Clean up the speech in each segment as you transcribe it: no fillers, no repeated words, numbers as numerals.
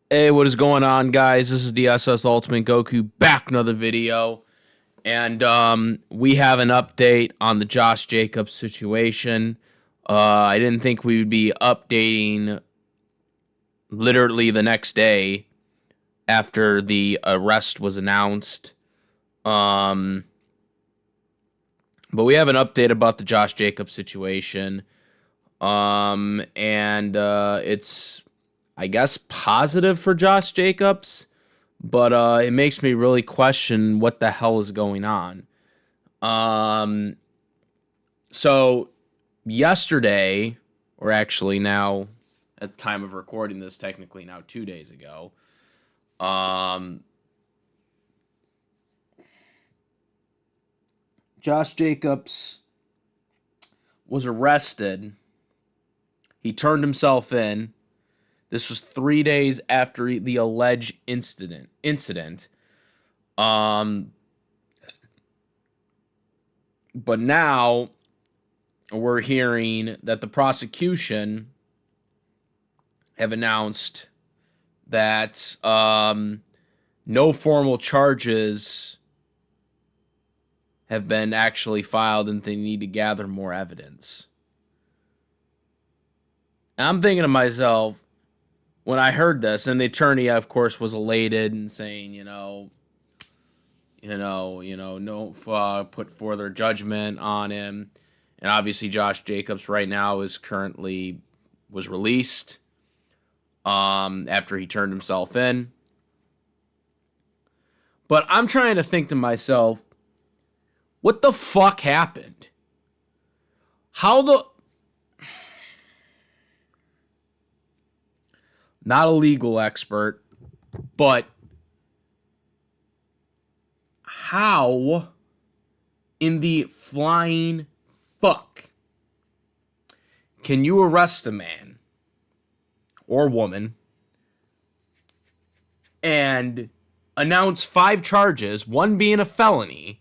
Hey, what is going on, guys? This is the SS Ultimate Goku back with another video, and we have an update on the Josh Jacobs situation. I didn't think we would be updating literally the next day after the arrest was announced. Um, but we have an update about the Josh Jacobs situation. And it's, I guess, positive for Josh Jacobs, but it makes me really question what the hell is going on. Um, so yesterday, or actually now, at the time of recording this, technically now 2 days ago, um, Josh Jacobs was arrested. He turned himself in. This was 3 days after the alleged incident. Um, but now we're hearing that the prosecution have announced that no formal charges have been actually filed and they need to gather more evidence. And I'm thinking to myself, when I heard this, and the attorney, of course, was elated and saying, no, put further judgment on him. And obviously, Josh Jacobs right now was released after he turned himself in. But I'm trying to think to myself, what the fuck happened? Not a legal expert, but how in the flying fuck can you arrest a man or woman and announce 5 charges, one being a felony,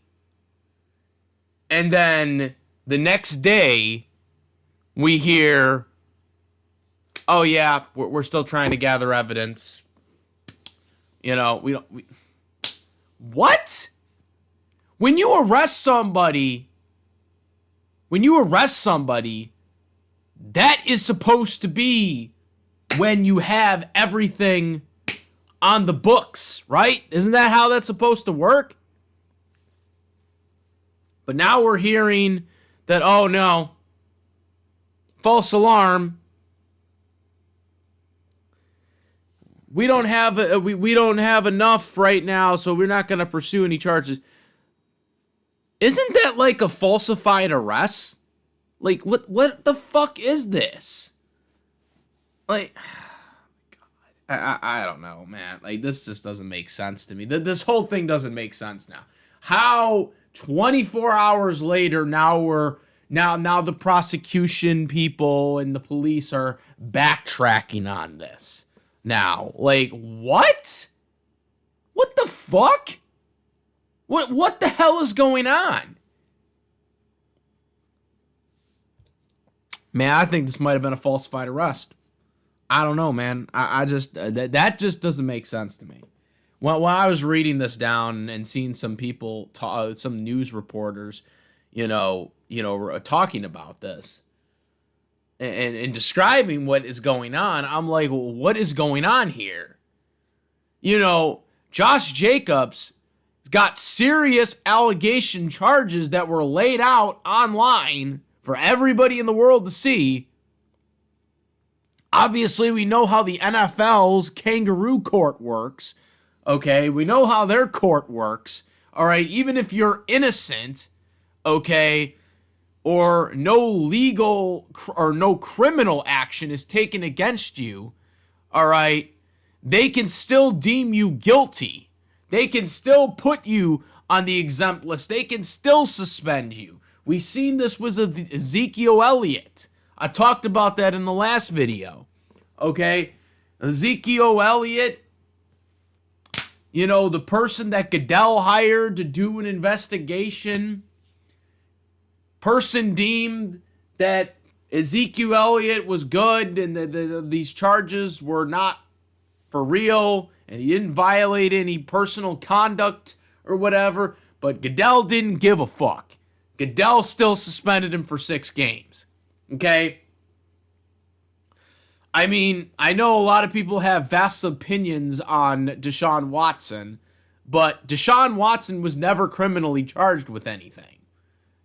and then the next day we hear, oh yeah, we're still trying to gather evidence. What? When you arrest somebody, that is supposed to be when you have everything on the books, right? Isn't that how that's supposed to work? But now we're hearing that, oh no, false alarm. We don't have enough right now, so we're not going to pursue any charges. Isn't that like a falsified arrest? Like, what the fuck is this? Like, I don't know, man. Like, this just doesn't make sense to me. This whole thing doesn't make sense now. How 24 hours later, now the prosecution people and the police are backtracking on this. Now, like, what? What the fuck? What the hell is going on? Man, I think this might have been a falsified arrest. I don't know, man. I just that just doesn't make sense to me. When I was reading this down and seeing some people, some news reporters, talking about this and describing what is going on, I'm like, well, what is going on here? Josh Jacobs got serious allegation charges that were laid out online for everybody in the world to see. Obviously, we know how the NFL's kangaroo court works. Okay, we know how their court works. All right, even if you're innocent, okay, or no legal or no criminal action is taken against you, all right, they can still deem you guilty. They can still put you on the exempt list. They can still suspend you. We seen this with Ezekiel Elliott. I talked about that in the last video. Okay? Ezekiel Elliott, the person that Goodell hired to do an investigation, person deemed that Ezekiel Elliott was good and these charges were not for real, and he didn't violate any personal conduct or whatever, but Goodell didn't give a fuck. Goodell still suspended him for 6 games. Okay? I mean, I know a lot of people have vast opinions on Deshaun Watson, but Deshaun Watson was never criminally charged with anything.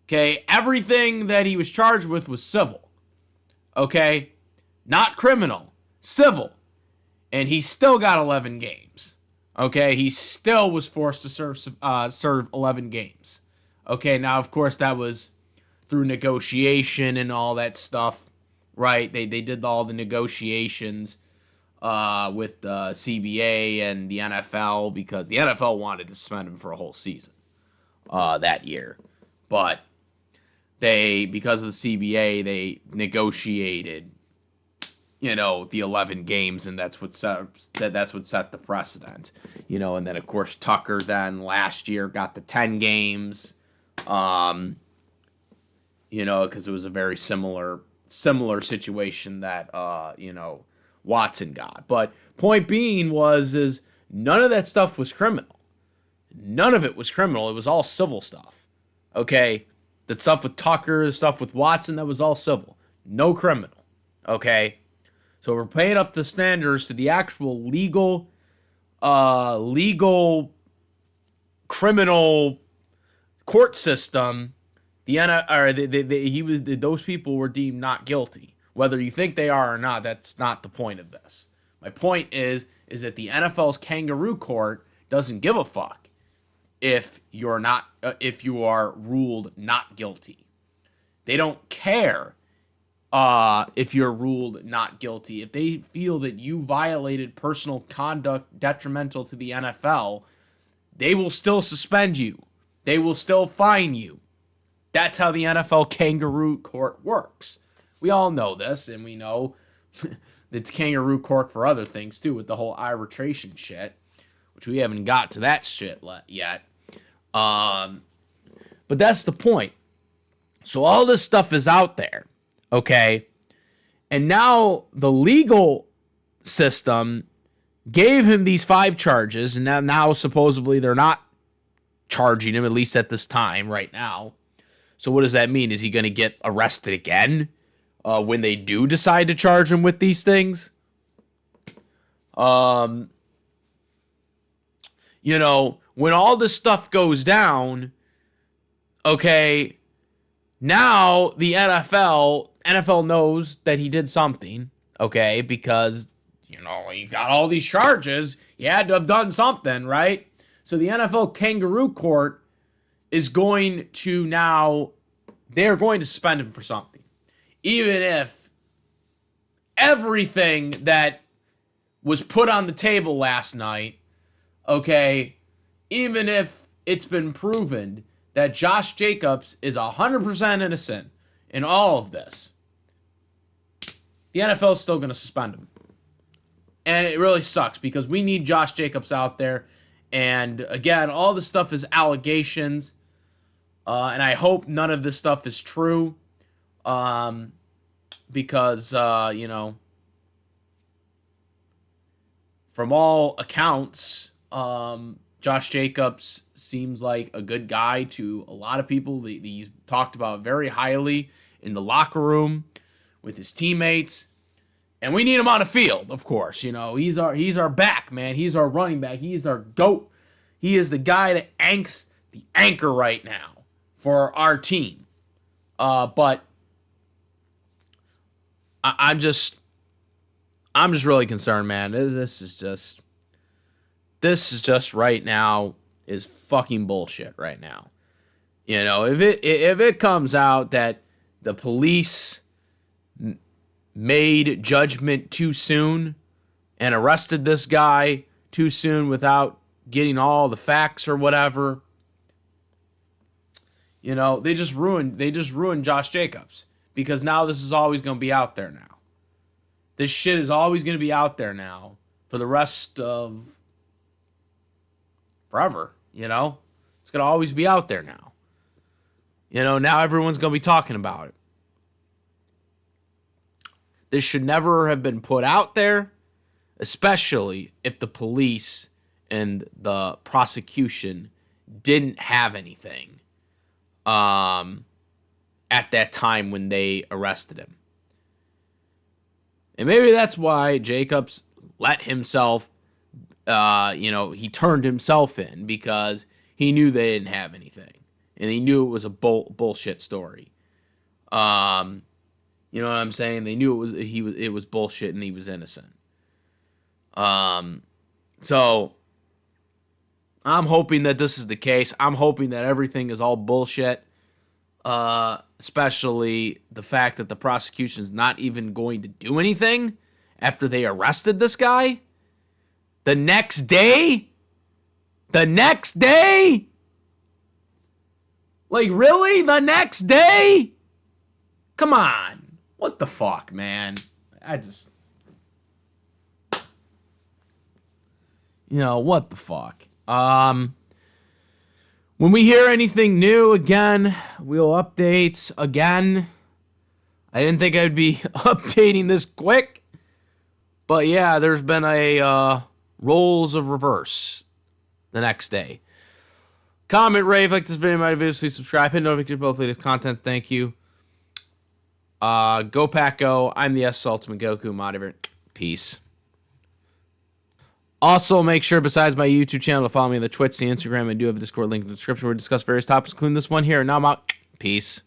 Okay? Everything that he was charged with was civil. Okay? Not criminal. Civil. And he still got 11 games. Okay? He still was forced to serve 11 games. Okay? Now, of course, that was through negotiation and all that stuff. Right? They did all the negotiations with the CBA and the NFL because the NFL wanted to suspend him for a whole season that year. But because of the CBA, they negotiated, the 11 games, and that's what set the precedent. And then of course Tucker then last year got the 10 games, because it was a very similar situation that Watson got. But point being is none of that stuff was criminal. None of it was criminal. It was all civil stuff. Okay? The stuff with Tucker, the stuff with Watson, that was all civil. No criminal. Okay? So we're paying up the standards to the actual legal criminal court system. Those people were deemed not guilty. Whether you think they are or not, that's not the point of this. My point is that the NFL's kangaroo court doesn't give a fuck if you are ruled not guilty. They don't care if you're ruled not guilty. If they feel that you violated personal conduct detrimental to the NFL, they will still suspend you. They will still fine you. That's how the NFL kangaroo court works. We all know this, and we know it's kangaroo court for other things too, with the whole arbitration shit, which we haven't got to that shit yet. But that's the point. So all this stuff is out there, okay? And now the legal system gave him these 5 charges, and now supposedly they're not charging him, at least at this time, right now. So what does that mean? Is he going to get arrested again when they do decide to charge him with these things? When all this stuff goes down, okay, now the NFL knows that he did something, okay, because, he got all these charges. He had to have done something, right? So the NFL kangaroo court is going to they're going to suspend him for something. Even if everything that was put on the table last night, okay, even if it's been proven that Josh Jacobs is 100% innocent in all of this, the NFL is still going to suspend him. And it really sucks because we need Josh Jacobs out there. And again, all this stuff is allegations. And I hope none of this stuff is true. Because, from all accounts, Josh Jacobs seems like a good guy to a lot of people. He's talked about very highly in the locker room with his teammates. And we need him on the field, of course. He's our back, man. He's our running back. He's our GOAT. He is the guy that anchors the anchor right now for our team. But I'm just really concerned, man. This is just right now is fucking bullshit right now. If it comes out that the police made judgment too soon and arrested this guy too soon without getting all the facts or whatever, they just ruined Josh Jacobs, because now this is always going to be out there now. This shit is always going to be out there now for the rest of forever, It's going to always be out there now. Now everyone's going to be talking about it. This should never have been put out there, especially if the police and the prosecution didn't have anything at that time when they arrested him. And maybe that's why Jacobs let himself, he turned himself in, because he knew they didn't have anything. And he knew it was a bullshit story. You know what I'm saying? They knew it was bullshit and he was innocent. So I'm hoping that this is the case. I'm hoping that everything is all bullshit. Especially the fact that the prosecution's not even going to do anything after they arrested this guy. The next day? Like, really? The next day? Come on. What the fuck, man? What the fuck? When we hear anything new, again, we'll update again. I didn't think I'd be updating this quick. But yeah, there's been a roles of reverse the next day. Comment, rave, like this video, my videos, please subscribe, hit notifications for both latest contents. Thank you. Go Pack Go. I'm the S Ultimate Goku. I'm out of here. Peace. Also, make sure, besides my YouTube channel, to follow me on the Twitch, the Instagram, and I do have a Discord link in the description where we discuss various topics, including this one here. And now I'm out. Peace.